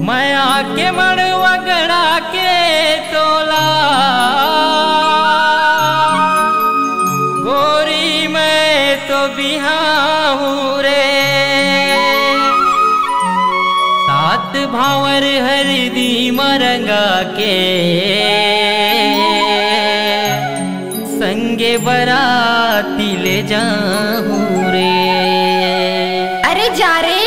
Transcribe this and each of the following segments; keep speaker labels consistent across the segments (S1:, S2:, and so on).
S1: मैं आके मड़वा गड़ा के तोला, गोरी मैं तो बिहाऊं रे। सात भावर हरदी मरंगा के, संगे बराती ले जाऊं रे।
S2: अरे जा रे।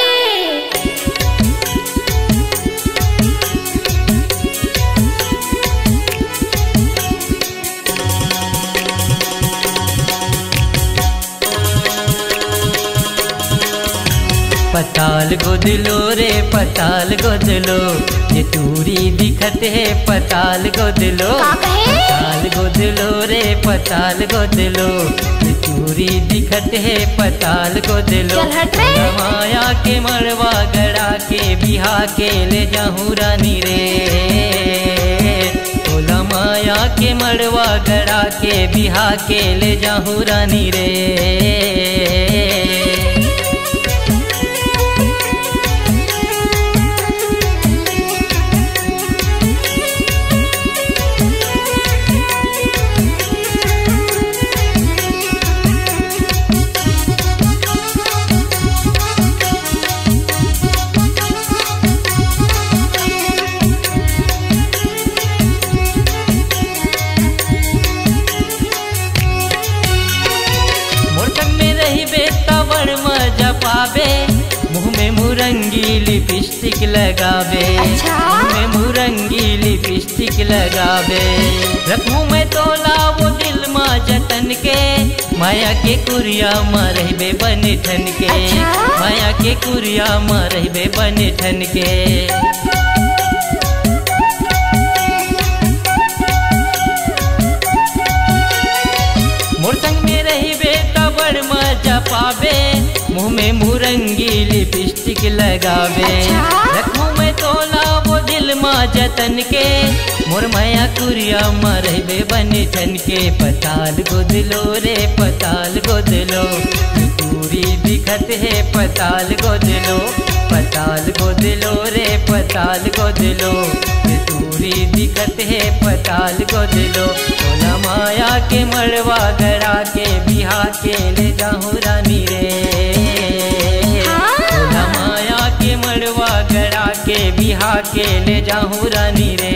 S1: पताल गोदलो रे पताल गोदलो, ये टूरी दिखत है पताल गोदलो। पताल गोदलो रे पताल गोदलो, ये टूरी दिखत है पताल गोदलो। माया के मड़वा गड़ा के बिहा के ले जाऊं रानी रे। बोला माया के मड़वा गड़ा के बिहा के ले जाऊं रानी रे। पावे मुँह में मुरंगी लिपस्टिक लगावे।
S2: अच्छा?
S1: मुँह में मुरंगी लिपस्टिक लगावे। रखूं मैं तोला वो दिल माँ जतन के, माया के कुरिया माँ रहबे बने ठन के।
S2: अच्छा?
S1: माया के कुरिया माँ रहबे बने ठन के। मोर संग में रहबे तबड़ मजा पावे, मुँह में मुरंगी लिपस्टिक लगावे।
S2: अच्छा?
S1: रखूं मैं तोला वो दिल माँ जतन के, मोर माया कुरिया माँ रहबे बने ठन के। पताल गोदलो रे पताल गोदलो, टूरी दिखत है पताल गोदलो। पताल गोदलो रे पताल गोदलो, टूरी दिखत है पताल गोदलो। तोला माया के मड़वा गड़ा के बिहा के ले जाऊं रानी रे। तोला माया के मड़वा गड़ा के बिहा के ले जाऊं रानी रे।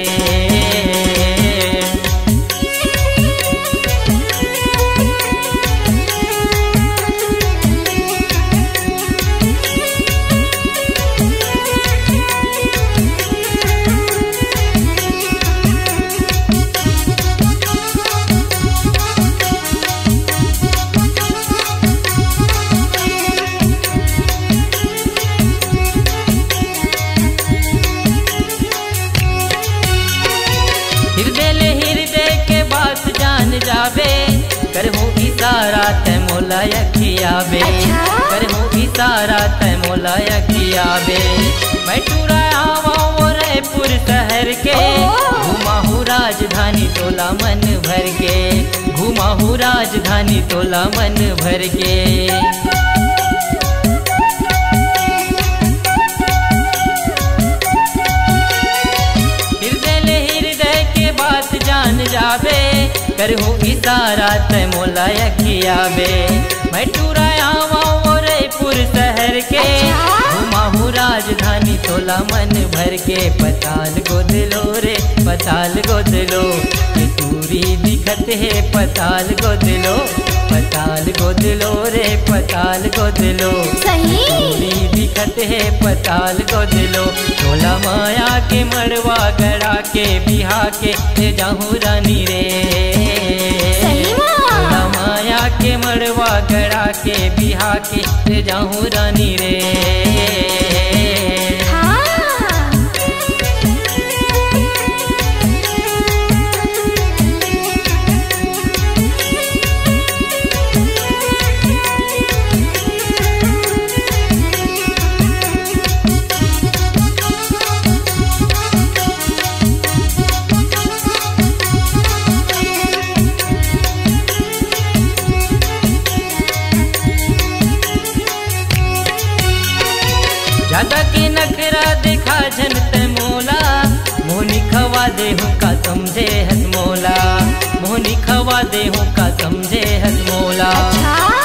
S1: हृदय के बात जान जावे, करहूँ इशारा तय मोला यखियावे।
S2: अच्छा?
S1: करहूँ इशारा तय मोला यखियावे। मैं टूरा आवा वो रायपुर शहर के, घुमाहूँ राजधानी तोला मन भर के। घुमाहूँ राजधानी तोला मन भर के। जान जावे, करहूँ इशारा तय मोला यखियावे। मैं टूरा आवा वो रायपुर शहर के, घुमाहूँ राजधानी तोला मन भर के। पताल गोदलो रे पताल गोदलो, ये टूरी दिखत है पताल गोदलो। पताल गोदलो रे पताल गोदलो, टूरी दिखत है पताल गोदलो। तोला माया के मड़वा गड़ा के बिहा के ले जाऊं रानी रे। तोला माया के मड़वा गड़ा के बिहा के ले जाऊं रानी रे। ज्यादा के नखरा देखा जनते मोला, मोहनी खवा दे हूँ का समझे हसमोला, मोहनी खवा दे हूँ का समझे हसमोला।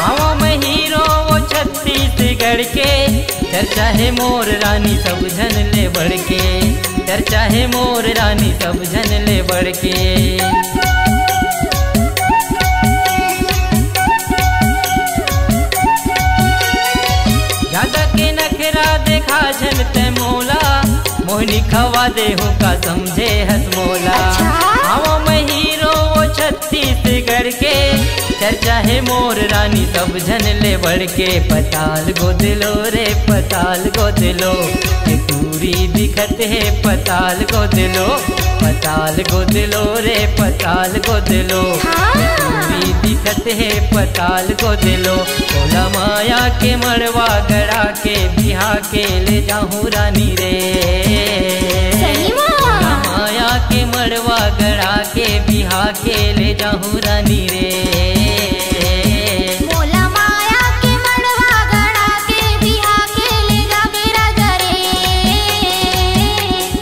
S1: हवा में हीरो वो छत्तीसगढ़ के, चर्चा है मोर रानी सब जन ले बढ़ के, चर्चा है मोर रानी सब जन ले बढ़ के। ज्यादा के नखरा देखा जनते मोला, मोहनी खवा दे हूँ का समझे हसमोला। हवा में हीरो वो छत्तीसगढ़ के, चर्चा है मोर रानी सब जन ले बढ़ के। पताल गोदलो रे पताल गोदलो, ये दूरी दिखत है पताल गोदलो, पताल गोदलो रे पताल गोदलो, ये दूरी दिखत है पताल गोदलो। तोला माया के मड़वा गड़ा के बिहा के ले जाऊँ रानी रे, तोला माया के मड़वा गड़ा के बिहा के ले जाऊँ रानी रे।
S2: मोला माया के मड़वा गड़ा के बिहा के ले जाबे राजा रे,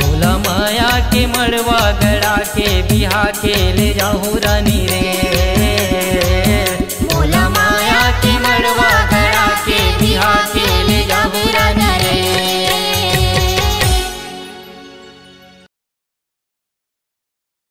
S1: तोला माया के मड़वा गड़ा के बिहा के ले जाऊँ रानी रे।